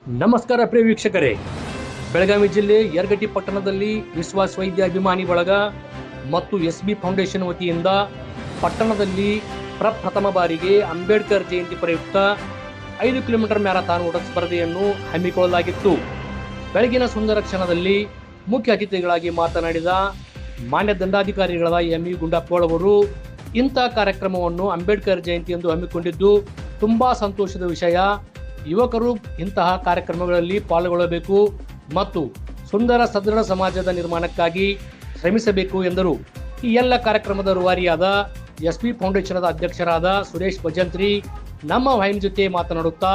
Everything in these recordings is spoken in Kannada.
ನಮಸ್ಕಾರ ಪ್ರಿಯ ವೀಕ್ಷಕರೇ, ಬೆಳಗಾವಿ ಜಿಲ್ಲೆ ಯರಗಟ್ಟಿ ಪಟ್ಟಣದಲ್ಲಿ ವಿಶ್ವಾಸ ವೈದ್ಯ ಅಭಿಮಾನಿ ಬಳಗ ಮತ್ತು ಎಸ್ಬಿ ಫೌಂಡೇಶನ್ ವತಿಯಿಂದ ಪಟ್ಟಣದಲ್ಲಿ ಪ್ರಪ್ರಥಮ ಬಾರಿಗೆ ಅಂಬೇಡ್ಕರ್ ಜಯಂತಿ ಪ್ರಯುಕ್ತ 5 ಕಿಲೋಮೀಟರ್ ಮ್ಯಾರಥಾನ್ ಓಟ ಸ್ಪರ್ಧೆಯನ್ನು ಹಮ್ಮಿಕೊಳ್ಳಲಾಗಿತ್ತು. ಬೆಳಗಿನ ಸುಂದರ ಕ್ಷಣದಲ್ಲಿ ಮುಖ್ಯ ಅತಿಥಿಗಳಾಗಿ ಮಾತನಾಡಿದ ಮಾನ್ಯ ದಂಡಾಧಿಕಾರಿಗಳಾದ ಎಂ.ಇ. ಗುಂಡಪ್ಪಗೋಳ್ ಅವರು ಇಂಥ ಕಾರ್ಯಕ್ರಮವನ್ನು ಅಂಬೇಡ್ಕರ್ ಜಯಂತಿಯಂದು ಹಮ್ಮಿಕೊಂಡಿದ್ದು ತುಂಬಾ ಸಂತೋಷದ ವಿಷಯ. ಯುವಕರು ಇಂತಹ ಕಾರ್ಯಕ್ರಮಗಳಲ್ಲಿ ಪಾಲ್ಗೊಳ್ಳಬೇಕು ಮತ್ತು ಸುಂದರ ಸದೃಢ ಸಮಾಜದ ನಿರ್ಮಾಣಕ್ಕಾಗಿ ಶ್ರಮಿಸಬೇಕು ಎಂದರು. ಈ ಎಲ್ಲ ಕಾರ್ಯಕ್ರಮದ ರೂವಾರಿಯಾದ ಎಸ್ಬಿ ಫೌಂಡೇಶನ್ ಅಧ್ಯಕ್ಷರಾದ ಸುರೇಶ್ ಭಜಂತ್ರಿ ನಮ್ಮ ವಾಹಿನಿ ಜೊತೆ ಮಾತನಾಡುತ್ತಾ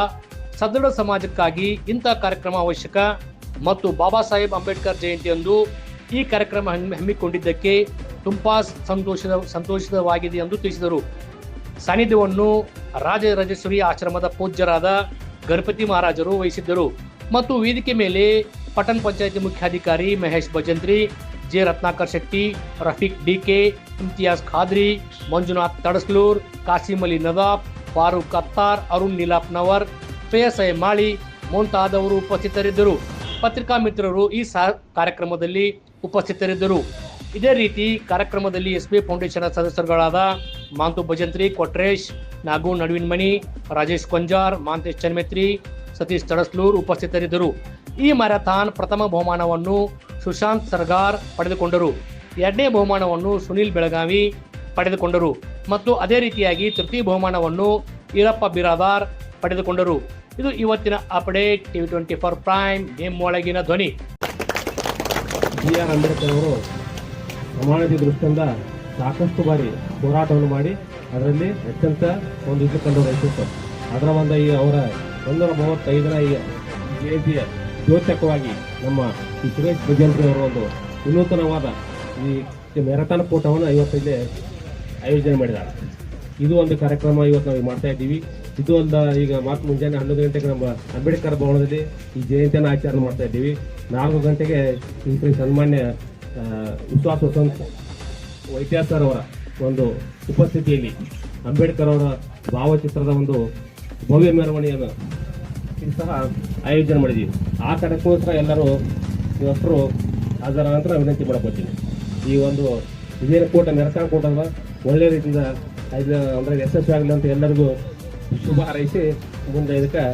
ಸದೃಢ ಸಮಾಜಕ್ಕಾಗಿ ಇಂಥ ಕಾರ್ಯಕ್ರಮ ಅವಶ್ಯಕ ಮತ್ತು ಬಾಬಾ ಸಾಹೇಬ್ ಅಂಬೇಡ್ಕರ್ ಜಯಂತಿಯಂದು ಈ ಕಾರ್ಯಕ್ರಮ ಹಮ್ಮಿಕೊಂಡಿದ್ದಕ್ಕೆ ತುಂಬಾ ಸಂತೋಷವಾಗಿದೆ ಎಂದು ತಿಳಿಸಿದರು. ಸಾನ್ನಿಧ್ಯವನ್ನು ರಾಜರಾಜೇಶ್ವರಿ ಆಶ್ರಮದ ಪೂಜ್ಯರಾದ ಗಣಪತಿ ಮಹಾರಾಜರು ವಹಿಸಿದ್ದರು ಮತ್ತು ವೇದಿಕೆ ಮೇಲೆ ಪಟ್ಟಣ ಪಂಚಾಯತಿ ಮುಖ್ಯಾಧಿಕಾರಿ ಮಹೇಶ್ ಭಜಂತ್ರಿ, ಜೆ ರತ್ನಾಕರ್ ಶೆಟ್ಟಿ, ರಫೀಕ್ ಡಿಕೆ, ಇಮ್ತಿಯಾಜ್ ಖಾದ್ರಿ, ಮಂಜುನಾಥ್ ತಡಸ್ಲೂರ್, ಕಾಸಿಂ ಅಲಿ ನದಾಫ್, ಫಾರೂಕ್ ಅತ್ತಾರ್, ಅರುಣ್ ನೀಲಾಪ್ನವರ್, ಶ್ರೇಯಸ್ ಮಾಳಿ ಮುಂತಾದವರು ಉಪಸ್ಥಿತರಿದ್ದರು. ಪತ್ರಿಕಾ ಮಿತ್ರರು ಈ ಕಾರ್ಯಕ್ರಮದಲ್ಲಿ ಉಪಸ್ಥಿತರಿದ್ದರು. ಇದೇ ರೀತಿ ಕಾರ್ಯಕ್ರಮದಲ್ಲಿ ಎಸ್ಬಿ ಫೌಂಡೇಶನ್ ಸದಸ್ಯರುಗಳಾದ ಮಾಂತು ಭಜಂತ್ರಿ, ಕೊಟ್ರೇಶ್, ನಾಗು ನಡುವಿನ್ಮಣಿ, ರಾಜೇಶ್ ಕೊಂಜಾರ್, ಮಾಂತೇಶ್ ಚನ್ಮೇತ್ರಿ, ಸತೀಶ್ ತಡಸ್ಲೂರ್ ಉಪಸ್ಥಿತರಿದ್ದರು. ಈ ಮ್ಯಾರಥಾನ್ ಪ್ರಥಮ ಬಹುಮಾನವನ್ನು ಸುಶಾಂತ್ ಸರ್ಗಾರ್ ಪಡೆದುಕೊಂಡರು. ಎರಡನೇ ಬಹುಮಾನವನ್ನು ಸುನಿಲ್ ಬೆಳಗಾವಿ ಪಡೆದುಕೊಂಡರು ಮತ್ತು ಅದೇ ರೀತಿಯಾಗಿ ತೃತೀಯ ಬಹುಮಾನವನ್ನು ಈರಪ್ಪ ಬಿರಾದಾರ್ ಪಡೆದುಕೊಂಡರು. ಇದು ಇವತ್ತಿನ ಅಪ್ಡೇಟ್. ಟಿವಿ 24 ಪ್ರೈಮ್, ನಿಮ್ಮೊಳಗಿನ ಧ್ವನಿ. ಬಿ.ಆರ್. ಅಂಬೇಡ್ಕರ್ ಅವರು ಸಮಾನತೆ ದೃಷ್ಟಿಯಿಂದ ಸಾಕಷ್ಟು ಬಾರಿ ಹೋರಾಟವನ್ನು ಮಾಡಿ ಅದರಲ್ಲಿ ಅತ್ಯಂತ ಒಂದು ಇದು ಕಂಡು ರಚಿಸಿತ್ತು. ಅದರ ಒಂದು ಈ ಅವರ 135ರ ಈ ಜಯಂತಿಯ ದ್ಯೋತಕವಾಗಿ ನಮ್ಮ ಈ ಸುರೇಶ್ ಭಜಂತ್ರಿ ಅವರು ಒಂದು ವಿನೂತನವಾದ ಈ ಮ್ಯಾರಥಾನ್ ಕೂಟವನ್ನು ಇವತ್ತಲ್ಲಿ ಆಯೋಜನೆ ಮಾಡಿದ್ದಾರೆ. ಇದು ಒಂದು ಕಾರ್ಯಕ್ರಮ ಇವತ್ತು ನಾವು ಮಾಡ್ತಾ ಇದ್ದೀವಿ. ಇದು ಒಂದು ಈಗ ಮಾತು ಮುಂಜಾನೆ 11 ಗಂಟೆಗೆ ನಮ್ಮ ಅಂಬೇಡ್ಕರ್ ಭವನದಲ್ಲಿ ಈ ಜಯಂತಿಯನ್ನು ಆಚರಣೆ ಮಾಡ್ತಾ ಇದ್ದೀವಿ. 4 ಗಂಟೆಗೆ ಈ ಸನ್ಮಾನ್ಯ ವಿಶ್ವಾಸ ವೈದ್ಯ ಸರ್ ಅವರ ಒಂದು ಉಪಸ್ಥಿತಿಯಲ್ಲಿ ಅಂಬೇಡ್ಕರ್ ಅವರ ಭಾವಚಿತ್ರದ ಒಂದು ಭವ್ಯ ಮೆರವಣಿಗೆಯನ್ನು ಸಹ ಆಯೋಜನೆ ಮಾಡಿದ್ದೀವಿ. ಆ ಕಾರ್ಯಕ್ರಮಕ್ಕೋಸ್ಕರ ಎಲ್ಲರೂ ಇವತ್ತರು ಅದರ ನಂತರ ವಿನಂತಿ ಮಾಡಕೊಳ್ತೀನಿ. ಈ ಒಂದು ಇದೇನು ಕೂಟ ಮ್ಯಾರಥಾನ್ ಕೂಟದ ಒಳ್ಳೆಯ ರೀತಿಯಿಂದ ಅಂದರೆ ಯಶಸ್ವಿ ಆಗಲಿ ಅಂತ ಎಲ್ಲರಿಗೂ ಶುಭ ಹಾರೈಸಿ ಮುಂದೆ ಇದಕ್ಕೆ